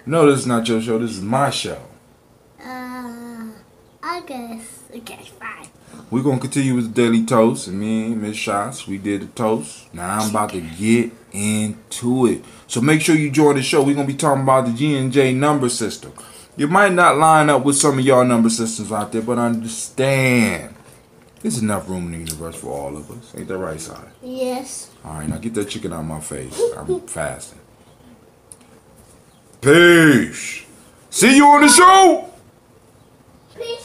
No, this is not your show. This is my show. I guess. Okay, fine. We're going to continue with the Daily Toast. And me and Miss Shots, we did the toast. Now I'm about to get into it. So make sure you join the show. We're going to be talking about the GNJ number system. You might not line up with some of y'all number systems out there, but understand. There's enough room in the universe for all of us. Ain't that right, Si? Yes. Alright, now get that chicken out of my face. I'm fasting. Peace. See you on the show. Peace.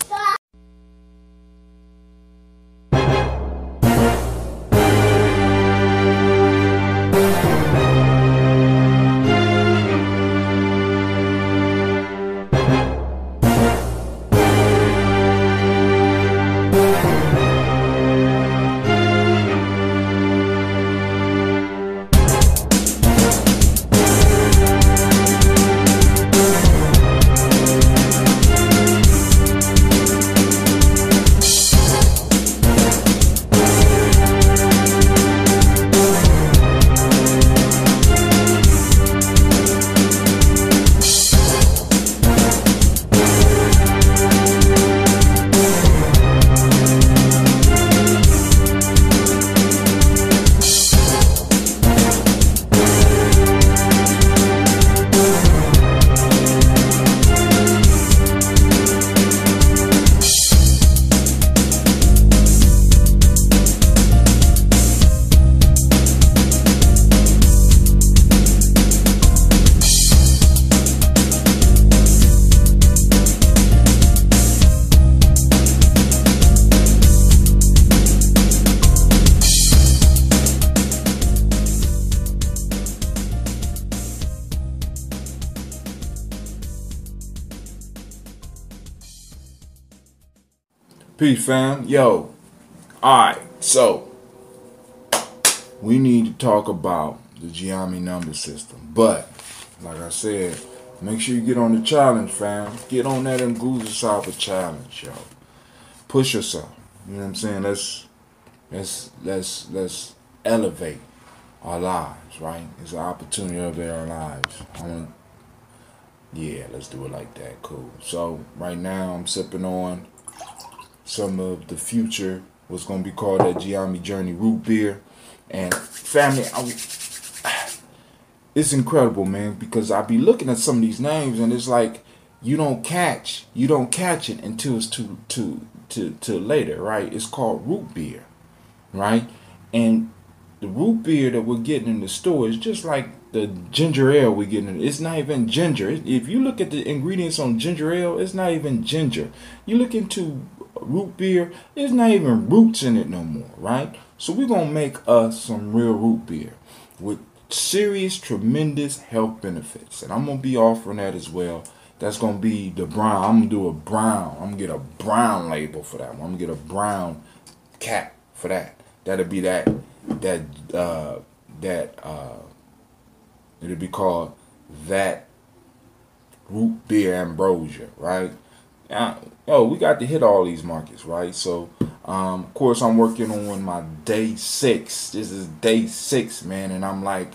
Peace, fam. Yo. Alright, so we need to talk about the Gye-Nyame number system. But, like I said, make sure you get on the challenge, fam. Get on that and Goose Cyber challenge, yo. Push yourself. You know what I'm saying? Let's elevate our lives, right? It's an opportunity to elevate our lives. Yeah, let's do it like that. Cool. So right now I'm sipping on some of the future, what's going to be called that Gye-Nyame Journey root beer. And family, it's incredible, man, because I be looking at some of these names and it's like you don't catch it until it's too later, right? It's called root beer, right? And the root beer that we're getting in the store is just like the ginger ale we're getting. It's not even ginger. If you look at the ingredients on ginger ale, it's not even ginger. You look into root beer, there's not even roots in it no more, right? So we're gonna make us some real root beer with serious, tremendous health benefits, and I'm gonna be offering that as well. That's gonna be the brown. I'm gonna do a brown. I'm gonna get a brown label for that one. I'm gonna get a brown cap for that. That'll be it'll be called that root beer ambrosia, right? We got to hit all these markets, right? So, of course, I'm working on my day 6. This is day 6, man, and I'm like,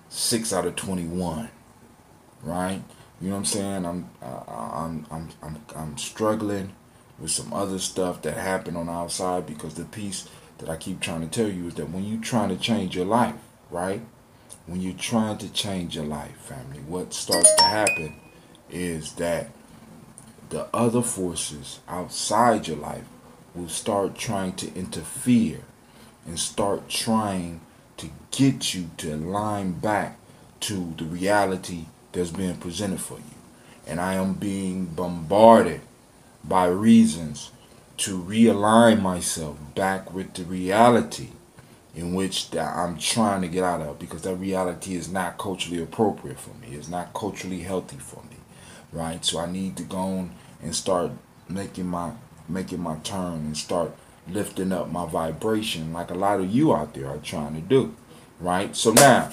six out of 21, right? You know what I'm saying? I'm struggling with some other stuff that happened on the outside, because the piece that I keep trying to tell you is that when you're trying to change your life, right? When you're trying to change your life, family, what starts to happen is that the other forces outside your life will start trying to interfere and start trying to get you to align back to the reality that's being presented for you. And I am being bombarded by reasons to realign myself back with the reality in which that I'm trying to get out of, because that reality is not culturally appropriate for me. It's not culturally healthy for me, right? So I need to go on and start making my turn and start lifting up my vibration like a lot of you out there are trying to do, right? So now,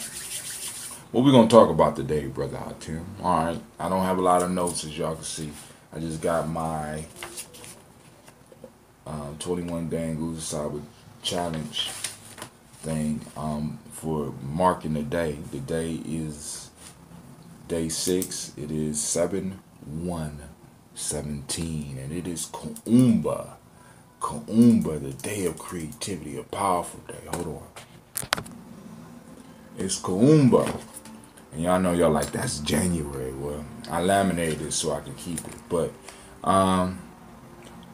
what we're going to talk about today, Brother Hatim. All right, I don't have a lot of notes, as y'all can see. I just got my 21 day Goose Cyber challenge thing for marking the day. The day is day 6. It is 7/1/17, and it is Kuumba. Kuumba, the day of creativity, a powerful day. Hold on. It's Kuumba. And y'all know y'all like, that's January. Well, I laminated it so I can keep it. But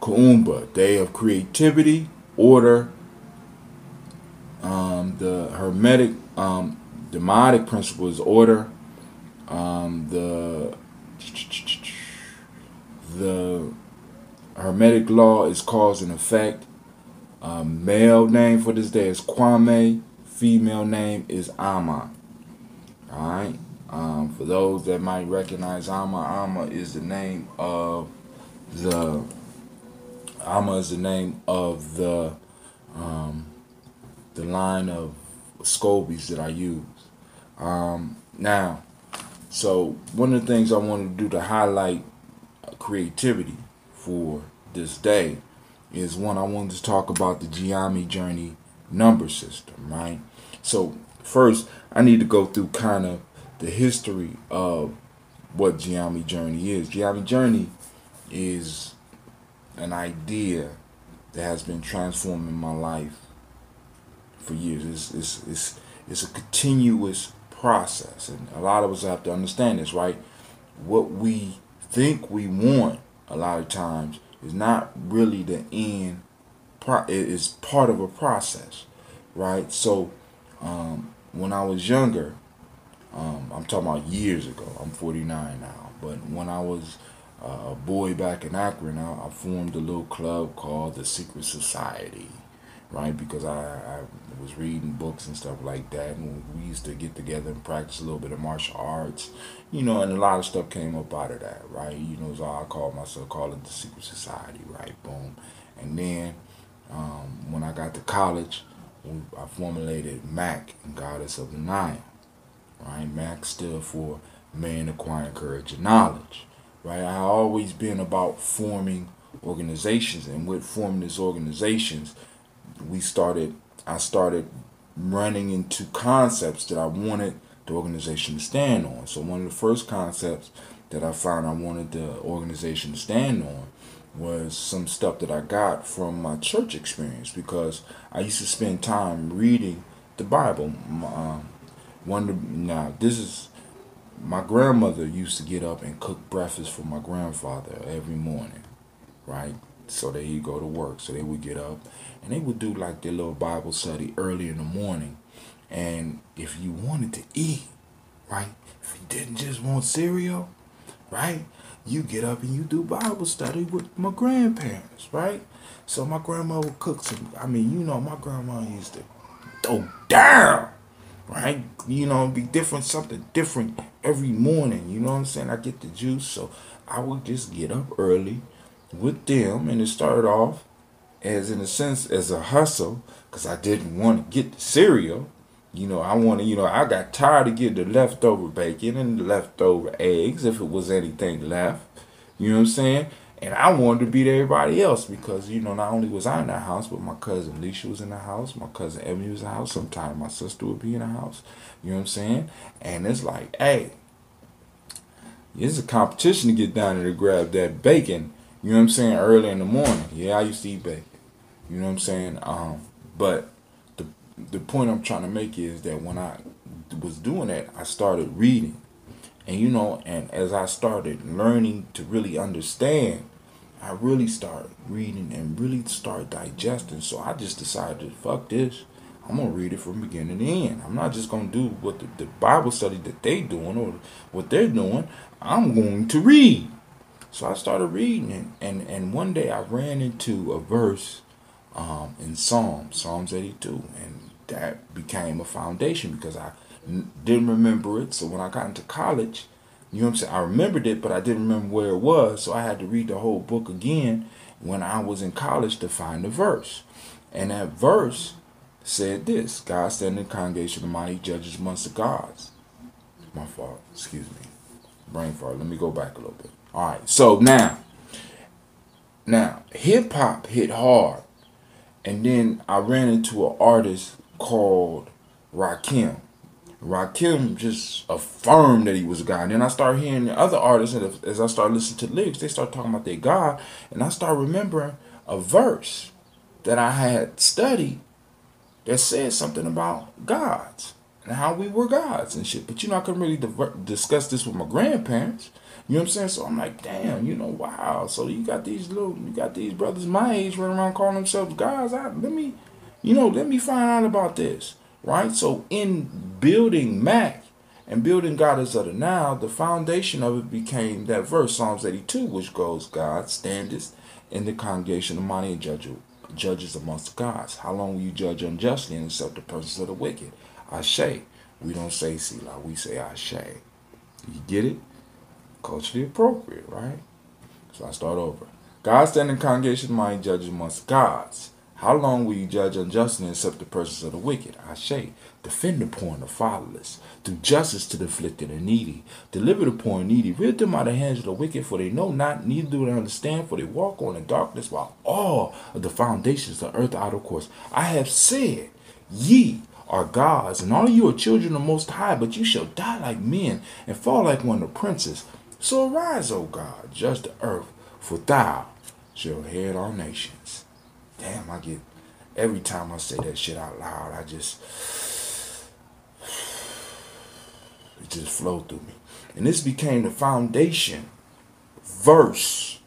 Kuumba, day of creativity, order. The hermetic demotic principle is order. The hermetic law is cause and effect. Male name for this day is Kwame. Female name is Ama. All right. For those that might recognize Ama, Ama is the name of the line of scobies that I use. Now, so one of the things I wanted to do to highlight creativity for this day is, one, I wanted to talk about the Gye-Nyame journey number system, right? So first, I need to go through kind of the history of what Gye-Nyame journey is. Gye-Nyame journey is an idea that has been transforming my life for years. It's a continuous process, and a lot of us have to understand this, right? What we think we want a lot of times is not really the end. It is part of a process, right? So when I was younger, I'm talking about years ago. I'm 49 now, but when I was a boy back in Akron, I formed a little club called the Secret Society, right? Because I was reading books and stuff like that, and we used to get together and practice a little bit of martial arts, and a lot of stuff came up out of that, right? So I called it the Secret Society, right? Boom. And then when I got to college, I formulated MAC, Goddess of the Nile, right? MAC stood for Man Acquiring Courage and Knowledge, right? I always been about forming organizations, and with forming these organizations, I started running into concepts that I wanted the organization to stand on. So one of the first concepts that I found I wanted the organization to stand on was some stuff that I got from my church experience, because I used to spend time reading the Bible. My grandmother used to get up and cook breakfast for my grandfather every morning, right? So that he'd go to work. So they would get up and they would do like their little Bible study early in the morning. And if you wanted to eat, right, if you didn't just want cereal, right, you get up and you do Bible study with my grandparents, right? So my grandma would cook my grandma used to throw down, right? It'd be different, something different every morning. You know what I'm saying? I get the juice, so I would just get up early with them, and it started off as, in a sense, as a hustle, because I didn't want to get the cereal. I got tired of getting the leftover bacon and the leftover eggs, if it was anything left. You know what I'm saying? And I wanted to beat everybody else, because, not only was I in the house, but my cousin Alicia was in the house, my cousin Emily was in the house, sometimes my sister would be in the house. You know what I'm saying? And it's like, hey, it's a competition to get down there to grab that bacon. You know what I'm saying? Early in the morning. Yeah, I used to eat bacon. You know what I'm saying? But the point I'm trying to make is that when I was doing that, I started reading. And and as I started learning to really understand, I really started reading and really started digesting. So I just decided, fuck this. I'm going to read it from beginning to end. I'm not just going to do what the Bible study that they doing or what they're doing. I'm going to read. So I started reading, and one day I ran into a verse in Psalms 82, and that became a foundation, because I didn't remember it. So when I got into college, you know what I'm saying, I remembered it, but I didn't remember where it was. So I had to read the whole book again when I was in college to find the verse. And that verse said this: God standing in the congregation of mighty judges amongst the gods. My fault, excuse me. Brain fart. Let me go back a little bit. All right, so now hip hop hit hard, and then I ran into an artist called Rakim. Rakim just affirmed that he was God. And then I started hearing the other artists, and as I started listening to the lyrics, they started talking about their God, and I started remembering a verse that I had studied that said something about gods and how we were gods and shit. But I couldn't really discuss this with my grandparents. You know what I'm saying? So I'm like, damn, wow. So you got these brothers my age running around calling themselves gods. Let me find out about this, right? So in building Mac and building Goddess of the Now, the foundation of it became that verse, Psalms 82, which goes, God standeth in the congregation of mighty and judges amongst the gods. How long will you judge unjustly and accept the persons of the wicked? Ashe. We don't say Selah, we say Ashe. You get it? Culturally appropriate, right? So I start over. God stand in congregation of mighty judges amongst gods. How long will you judge unjustly and accept the persons of the wicked? Ashe. Defend the poor and the fatherless. Do justice to the afflicted and needy. Deliver the poor and needy. Rid them out of the hands of the wicked, for they know not, neither do they understand, for they walk on in darkness, while all of the foundations of the earth are out of course. I have said, ye are gods, and all of you are children of the Most High, but you shall die like men and fall like one of the princes. So arise, O God, judge the earth, for thou shalt head all nations. Damn, every time I say that shit out loud, it just flowed through me. And this became the foundation verse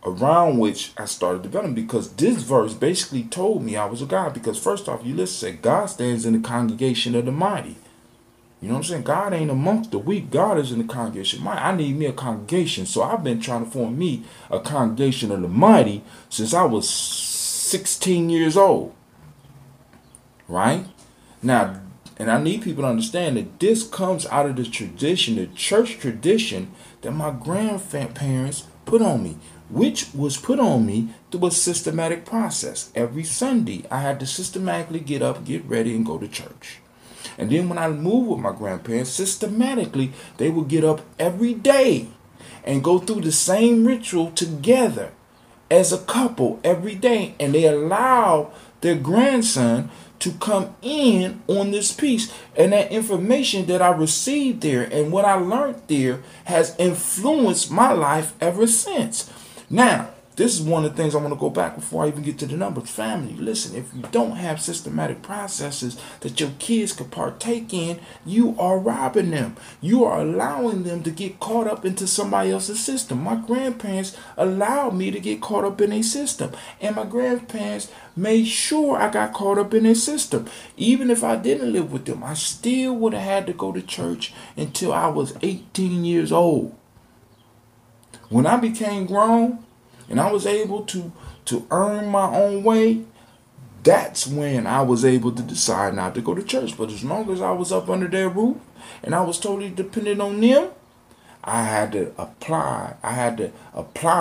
around which I started developing, because this verse basically told me I was a God. Because first off, you listen, say God stands in the congregation of the mighty. You know what I'm saying? God ain't amongst the weak. God is in the congregation. I need me a congregation. So I've been trying to form me a congregation of the mighty since I was 16 years old. Right? Now, and I need people to understand that this comes out of the tradition, the church tradition that my grandparents put on me, which was put on me through a systematic process. Every Sunday, I had to systematically get up, get ready, and go to church. And then when I moved with my grandparents, systematically, they would get up every day and go through the same ritual together as a couple every day. And they allow their grandson to come in on this piece. And that information that I received there and what I learned there has influenced my life ever since. Now, this is one of the things I want to go back before I even get to the numbers. Family, listen, if you don't have systematic processes that your kids could partake in, you are robbing them. You are allowing them to get caught up into somebody else's system. My grandparents allowed me to get caught up in a system. And my grandparents made sure I got caught up in their system. Even if I didn't live with them, I still would have had to go to church until I was 18 years old. When I became grown, and I was able to earn my own way, that's when I was able to decide not to go to church. But as long as I was up under their roof and I was totally dependent on them, I had to apply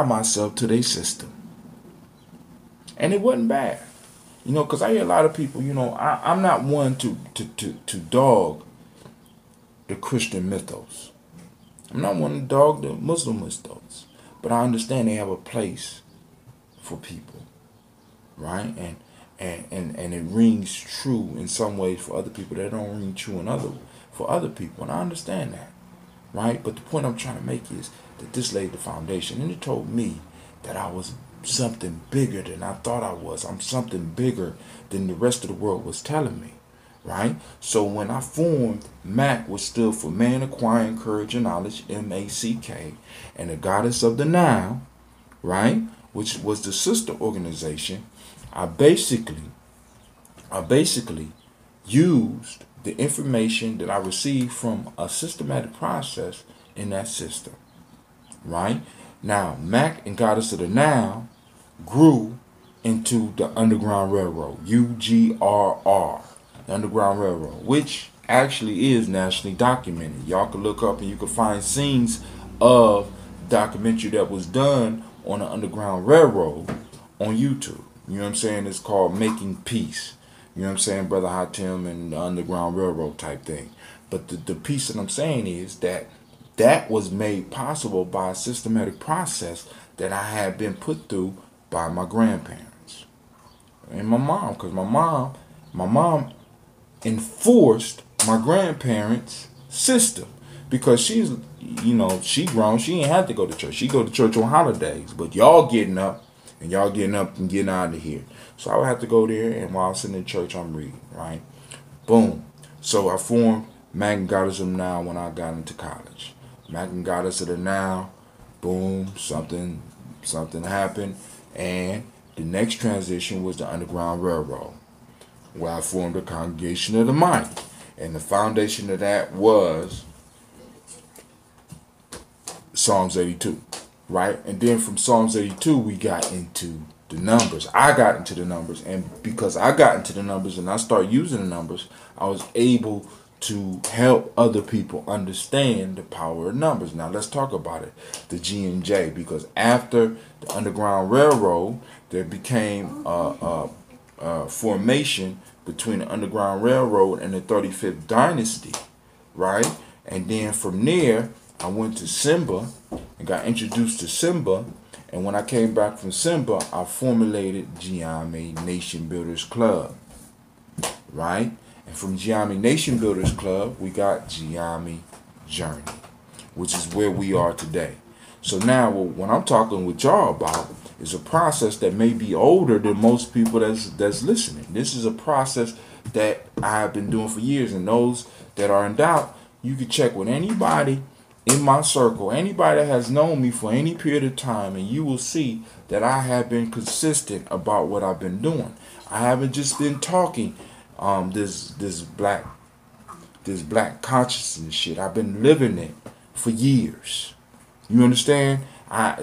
myself to their system. And it wasn't bad. Because I hear a lot of people, I'm not one to dog the Christian mythos. I'm not one to dog the Muslim mythos. But I understand they have a place for people, right? And it rings true in some ways for other people that don't ring true for other people. And I understand that, right? But the point I'm trying to make is that this laid the foundation. And it told me that I was something bigger than I thought I was. I'm something bigger than the rest of the world was telling me. Right? So when I formed MAC, which stood for Man Acquiring Courage and Knowledge, MACK, and the Goddess of the Now, right, which was the sister organization, I basically used the information that I received from a systematic process in that system. Right? Now, MAC and Goddess of the Now grew into the Underground Railroad, UGRR. The Underground Railroad, which actually is nationally documented. Y'all can look up and you can find scenes of documentary that was done on the Underground Railroad on YouTube. You know what I'm saying? It's called Making Peace. You know what I'm saying? Brother Hatim and the Underground Railroad type thing. But the piece that I'm saying is that was made possible by a systematic process that I had been put through by my grandparents and my mom. Because my mom enforced my grandparents' system because she's, she grown. She ain't had to go to church. She go to church on holidays. But y'all getting up and getting out of here. So I would have to go there, and while I'm sitting in church, I'm reading, right? Boom. So I formed Magna Goddess of the Now when I got into college. Magna Goddess of the Now, boom, something happened, and the next transition was the Underground Railroad, where I formed the Congregation of the Mighty. And the foundation of that was Psalms 82, right? And then from Psalms 82, we got into the numbers. I got into the numbers, and because I got into the numbers and I started using the numbers, I was able to help other people understand the power of numbers. Now let's talk about it, the GNJ, because after the Underground Railroad, there became a formation between the Underground Railroad and the 35th Dynasty, right? And then from there, I went to Simba and got introduced to Simba. And when I came back from Simba, I formulated Gye-Nyame Nation Builders Club, right? And from Gye-Nyame Nation Builders Club, we got Gye-Nyame Journey, which is where we are today. So now, what I'm talking with y'all about is a process that may be older than most people that's listening. This is a process that I have been doing for years, and those that are in doubt, you can check with anybody in my circle, anybody that has known me for any period of time, and you will see that I have been consistent about what I've been doing. I haven't just been talking this black consciousness shit. I've been living it for years. You understand? I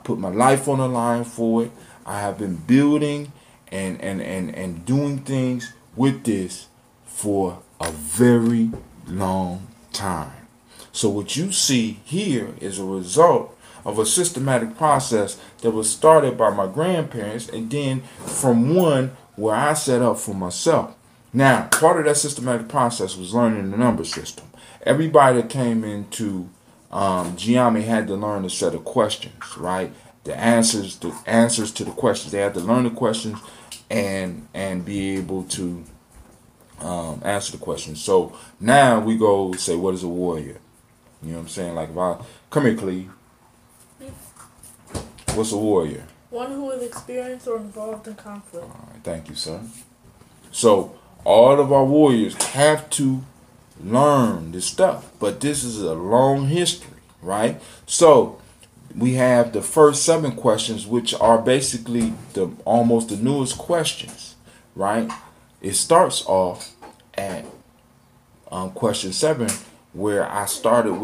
put my life on the line for it. I have been building and doing things with this for a very long time. So what you see here is a result of a systematic process that was started by my grandparents, and then from one where I set up for myself. Now, part of that systematic process was learning the number system. Everybody that came into Gye-Nyame had to learn a set of questions, right? The answers to the questions. They had to learn the questions and be able to answer the questions. So now we go say, what is a warrior? You know what I'm saying? Like, if I come here, Cleve. What's a warrior? One who is experienced or involved in conflict. All right, thank you, sir. So all of our warriors have to learn this stuff, but this is a long history, right? So we have the first 7 questions, which are basically almost the newest questions, right? It starts off at question 7, where I started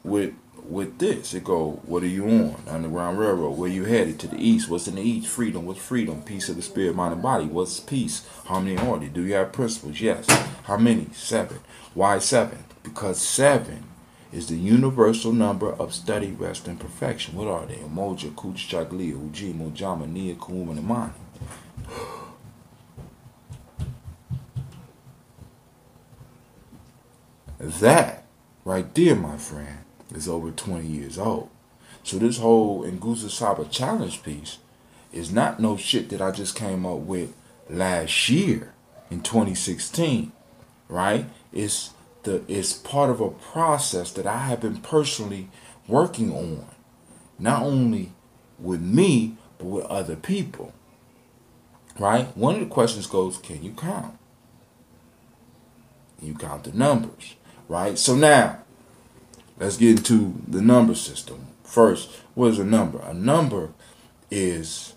with this. It go, what are you on? Underground Railroad. Where you headed? To the east. What's in the east? Freedom. What's freedom? Peace of the spirit, mind, and body. What's peace? Harmony and order. Do you have principles? Yes. How many? 7. Why 7? Because 7 is the universal number of study, rest, and perfection. What are they? Umoja, Kuch, Chaglia, Uji, Mojama, Nia, Kuum, and Imani. That right there, my friend, is over 20 years old. So this whole Nguzo Saba challenge piece is not no shit that I just came up with last year in 2016, right? It's part of a process that I have been personally working on, not only with me, but with other people, right? One of the questions goes, can you count? You count the numbers, right? So now, let's get into the number system. First, what is a number? A number is,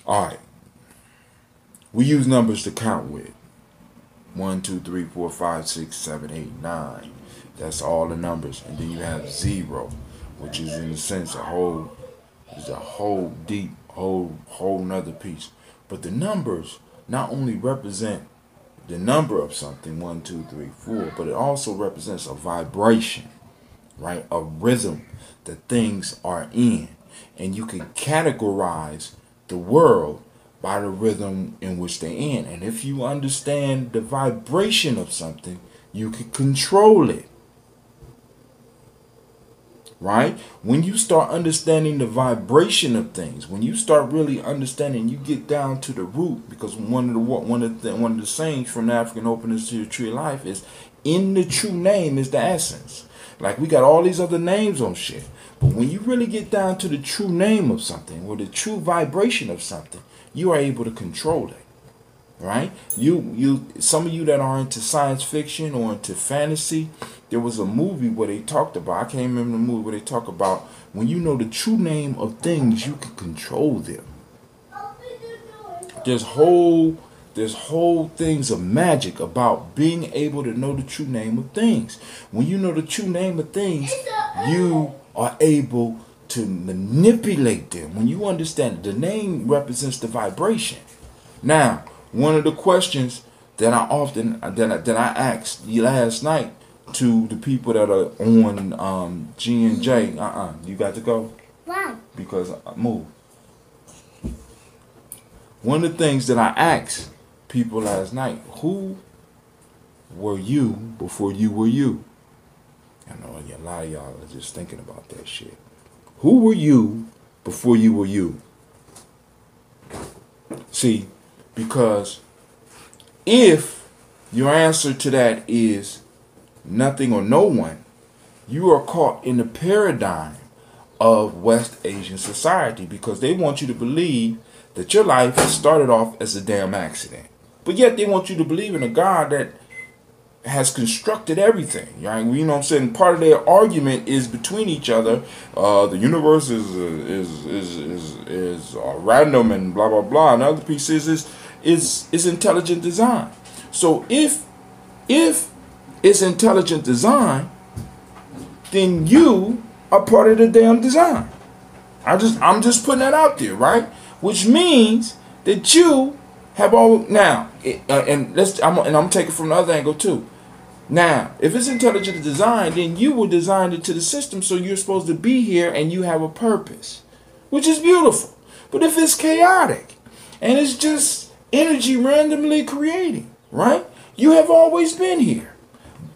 all right, we use numbers to count with. 1, 2, 3, 4, 5, 6, 7, 8, 9. That's all the numbers. And then you have 0, which is in a sense a whole deep, whole nother piece. But the numbers not only represent the number of something, 1, 2, 3, 4, but it also represents a vibration, right? A rhythm that things are in. And you can categorize the world by the rhythm in which they're in. And if you understand the vibration of something, you can control it. right? When you start understanding the vibration of things, when you start really understanding, you get down to the root. Because one of the sayings from the African Openness to the Tree of Life is, in the true name is the essence. Like, we got all these other names on shit, but when you really get down to the true name of something, or the true vibration of something, you are able to control it. Right? Some of you that are into science fiction or into fantasy, there was a movie where they talked about, I can't remember the movie, where they talk about, when you know the true name of things, you can control them. There's whole things of magic about being able to know the true name of things. When you know the true name of things, you are able to manipulate them. When you understand, the name represents the vibration. Now, one of the questions that I often that I asked last night to the people that are on GNJ, you got to go. Why? Because move. One of the things that I asked people last night, who were you before you were you? I know a lot of y'all are just thinking about that shit. Who were you before you were you? See, because if your answer to that is nothing or no one, you are caught in the paradigm of West Asian society, because they want you to believe that your life started off as a damn accident. But yet they want you to believe in a God that has constructed everything. Right? You know what I'm saying? Part of their argument is between each other. The universe is random and blah blah blah. Another piece is intelligent design. So if it's intelligent design, then you are part of the damn design. I'm just putting that out there, right? Which means that you have all now, I'm taking from the other angle too. Now, if it's intelligent design, then you were designed into the system, so you're supposed to be here and you have a purpose, which is beautiful. But if it's chaotic and it's just energy randomly creating, right? You have always been here.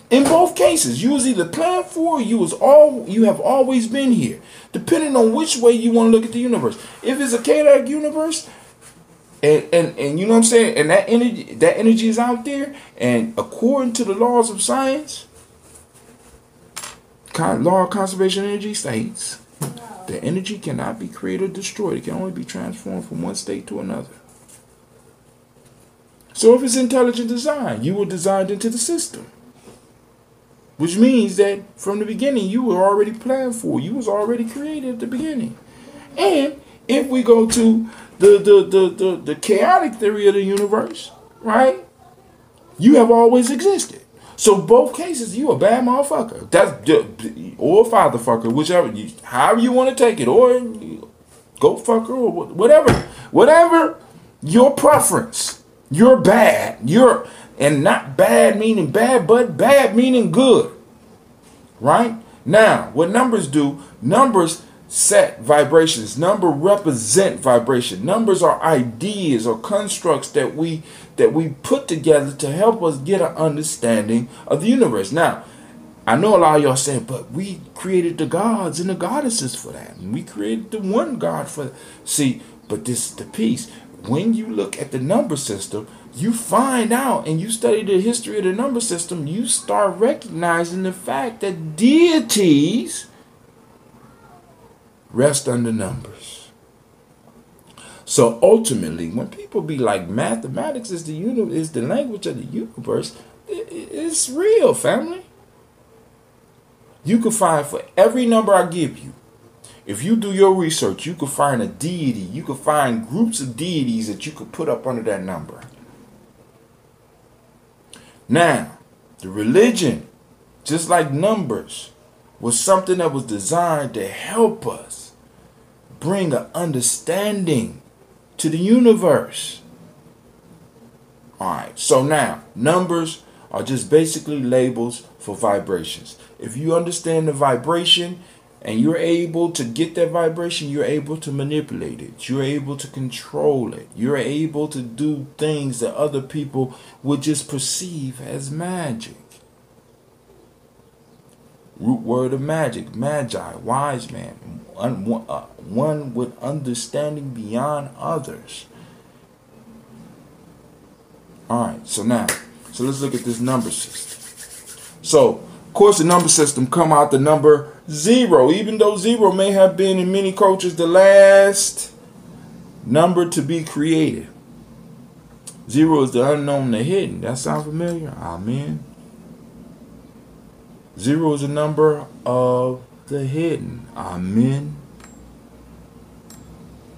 In both cases, you was either planned for or you have always been here, depending on which way you want to look at the universe. If it's a chaotic universe, and you know what I'm saying, and that energy is out there, and according to the laws of science, law of conservation of energy states, the energy cannot be created or destroyed. It can only be transformed from one state to another. So if it's intelligent design, you were designed into the system, which means that from the beginning you were already planned for. You was already created at the beginning. And if we go to the chaotic theory of the universe, right? You have always existed. So both cases, you a bad motherfucker. Or a father fucker, whichever, however you want to take it, or goat fucker, or whatever your preference. You're bad. And not bad meaning bad, but bad meaning good. Right? Now, what numbers do, numbers set vibrations. Numbers represent vibration. Numbers are ideas or constructs that we put together to help us get an understanding of the universe. Now, I know a lot of y'all saying, but we created the gods and the goddesses for that. And we created the one God for that. See, but this is the piece. When you look at the number system, you find out, and you study the history of the number system, you start recognizing the fact that deities rest under numbers. So ultimately, when people be like, mathematics is the language of the universe, it's real, family. You can find, for every number I give you, if you do your research, you can find a deity. You can find groups of deities that you could put up under that number. Now, the religion, just like numbers, was something that was designed to help us bring an understanding to the universe. Alright, so now, numbers are just basically labels for vibrations. If you understand the vibration, and you're able to get that vibration, you're able to manipulate it. You're able to control it. You're able to do things that other people would just perceive as magic. Root word of magic, magi, wise man, one with understanding beyond others. All right, so let's look at this number system. So, of course, the number system come out the number 0, even though 0 may have been in many cultures the last number to be created. 0 is the unknown, the hidden. That sound familiar? Amen. 0 is a number of the hidden. Amen.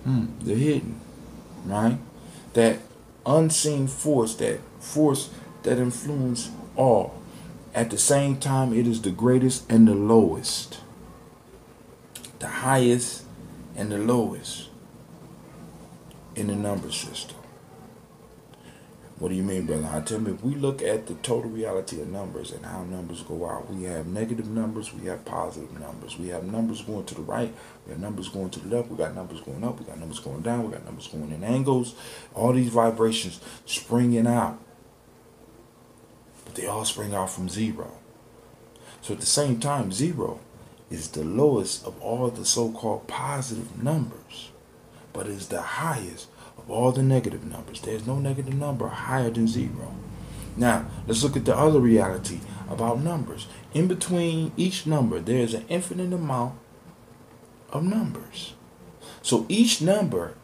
The hidden, right? That unseen force, that influences all. At the same time, it is the greatest and the lowest. The highest and the lowest in the number system. What do you mean, brother? I tell me, if we look at the total reality of numbers and how numbers go out, we have negative numbers, we have positive numbers. We have numbers going to the right, we have numbers going to the left, we got numbers going up, we got numbers going down, we got numbers going in angles. All these vibrations springing out. But they all spring out from 0. So at the same time, 0 is the lowest of all the so-called positive numbers, but is the highest of all the negative numbers. There's no negative number higher than 0. Now, let's look at the other reality about numbers. In between each number, there's an infinite amount of numbers. So each number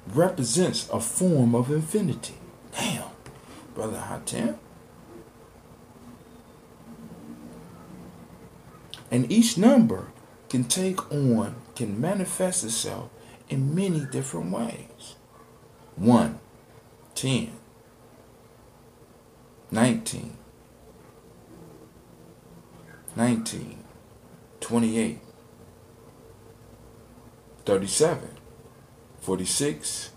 represents a form of infinity. Damn, Brother Hatem. And each number can manifest itself in many different ways. 1, 10, 19, 28, 37, 46,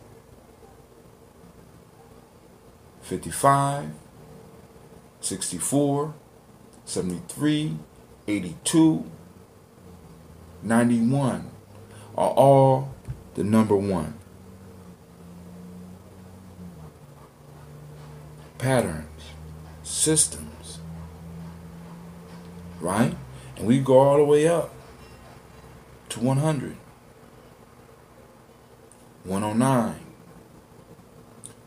55, 64, 73, 82, 91 are all the number 1. Patterns, systems, right? And we go all the way up to 100, 109,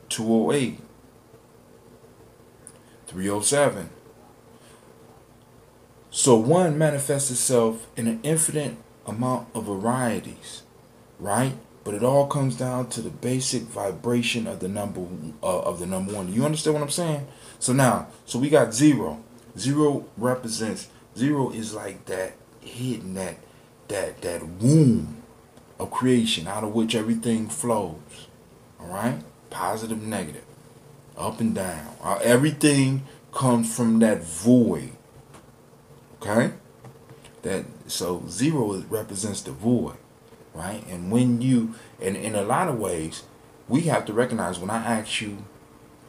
208, 307. So 1 manifests itself in an infinite amount of varieties, right? But it all comes down to the basic vibration of the number 1. You understand what I'm saying? So we got 0. 0 represents, 0 is like that hidden, that womb of creation out of which everything flows. All right, positive, negative, up and down. Everything comes from that void. Okay, so 0 represents the void. Right? And when and in a lot of ways, we have to recognize when I ask you,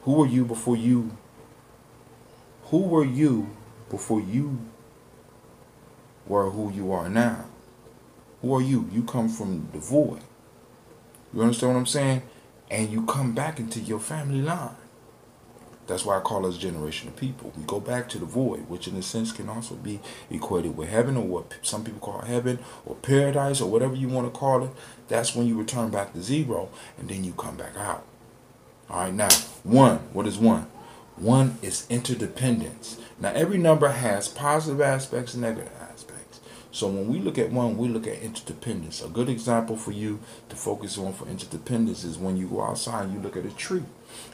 who were you before you were who you are now? Who are you? You come from the void. You understand what I'm saying? And you come back into your family line. That's why I call us generational people. We go back to the void, which in a sense can also be equated with heaven, or what some people call heaven, or paradise, or whatever you want to call it. That's when you return back to 0, and then you come back out. All right, now, 1. What is 1? 1 is interdependence. Now, every number has positive aspects and negative aspects. So when we look at 1, we look at interdependence. A good example for you to focus on for interdependence is when you go outside and you look at a tree.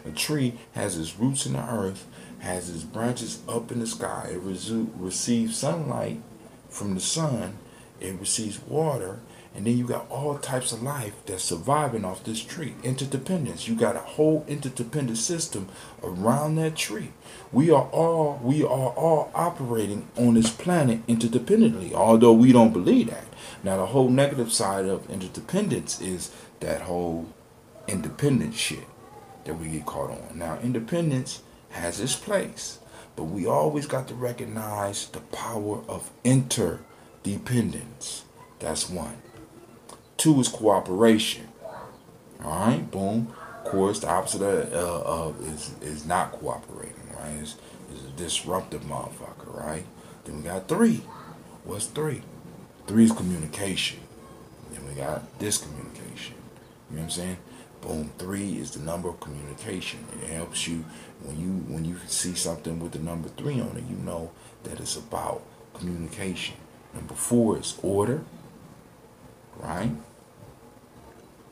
A tree has its roots in the earth, has its branches up in the sky. It receives sunlight from the sun. It receives water. And then you got all types of life that's surviving off this tree. Interdependence. You got a whole interdependent system around that tree. We are all operating on this planet interdependently, although we don't believe that. Now, the whole negative side of interdependence is that whole independent shit that we get caught on. Now, independence has its place, but we always got to recognize the power of interdependence. That's 1. 2 is cooperation. All right, boom. Of course, the opposite of is not cooperating, right? It's a disruptive motherfucker, right? Then we got 3. What's 3? 3 is communication. Then we got discommunication. You know what I'm saying? Boom, 3 is the number of communication. It helps you when you see something with the number 3 on it, you know that it's about communication. Number 4 is order, right?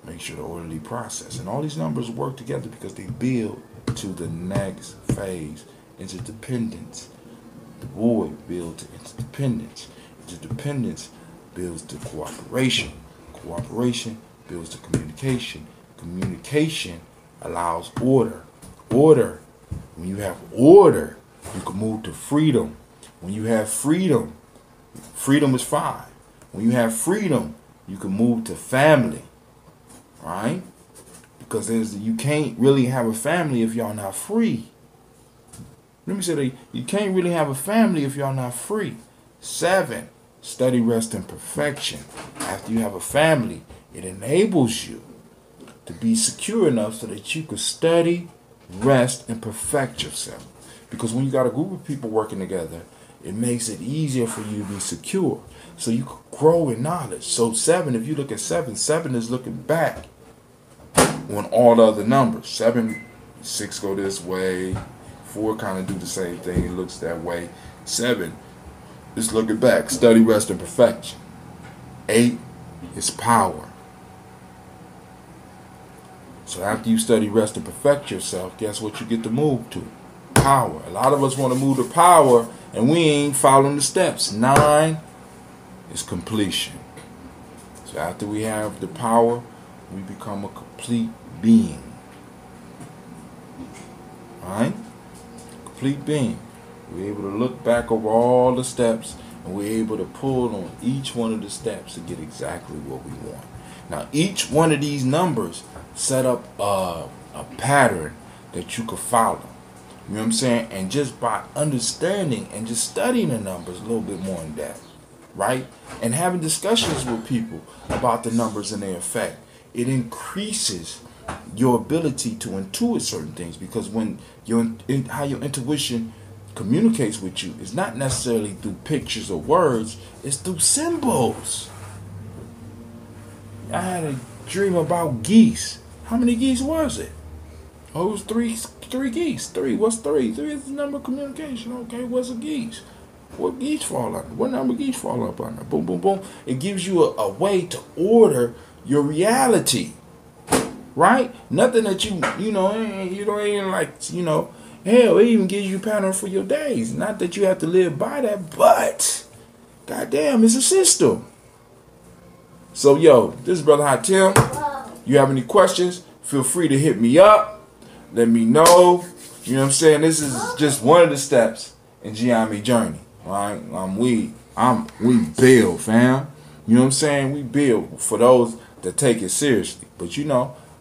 Make sure the orderly process. And all these numbers work together because they build to the next phase, interdependence. The void builds to interdependence. Interdependence builds to cooperation. Cooperation builds to communication. Communication allows order. Order. When you have order, you can move to freedom. When you have freedom, freedom is 5. When you have freedom, you can move to family. Right? Because you can't really have a family if y'all not free. Let me say that you can't really have a family if y'all not free. 7, study, rest, and perfection. After you have a family, it enables you to be secure enough so that you can study, rest, and perfect yourself. Because when you got a group of people working together, it makes it easier for you to be secure. So you can grow in knowledge. So 7, if you look at 7, 7 is looking back on all the other numbers. 7, 6 go this way. 4 kind of do the same thing. It looks that way. 7 is looking back. Study, rest, and perfection. 8 is power. So after you study, rest, and perfect yourself, guess what you get to move to? Power. A lot of us want to move to power, and we ain't following the steps. 9 is completion. So after we have the power, we become a complete being. Alright? Complete being. We're able to look back over all the steps, and we're able to pull on each one of the steps to get exactly what we want. Now, each one of these numbers set up a pattern that you could follow. You know what I'm saying? And just by understanding and just studying the numbers a little bit more in depth, right? And having discussions with people about the numbers and their effect, it increases your ability to intuit certain things, because when how your intuition communicates with you is not necessarily through pictures or words, it's through symbols. I had a dream about geese. How many geese was it? Oh, it was three geese. 3. What's 3? 3 is the number of communication. Okay, what's a geese? What geese fall under? What number geese fall up under? Boom, boom, boom. It gives you a way to order your reality. Right? Nothing that you ain't like, hell, it even gives you a pattern for your days. Not that you have to live by that, but goddamn, it's a system. So, yo, this is Brother Hot Tim. You have any questions, feel free to hit me up. Let me know. You know what I'm saying? This is just one of the steps in Gye-Nyame journey. Right? We build, fam. You know what I'm saying? We build for those that take it seriously. But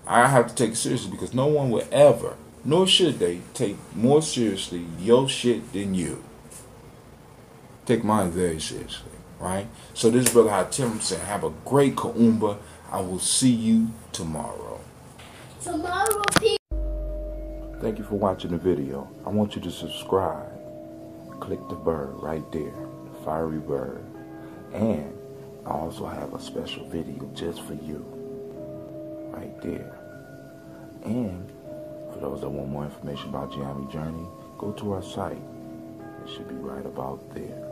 I have to take it seriously because no one will ever, nor should they, take more seriously your shit than you. Take mine very seriously, right? So this is Brother Hot Tim saying, have a great Kaumba. I will see you tomorrow. Tomorrow, people. Thank you for watching the video. I want you to subscribe. Click the bird right there, the fiery bird. And I also have a special video just for you, right there. And for those that want more information about Gye-Nyame Journey, go to our site. It should be right about there.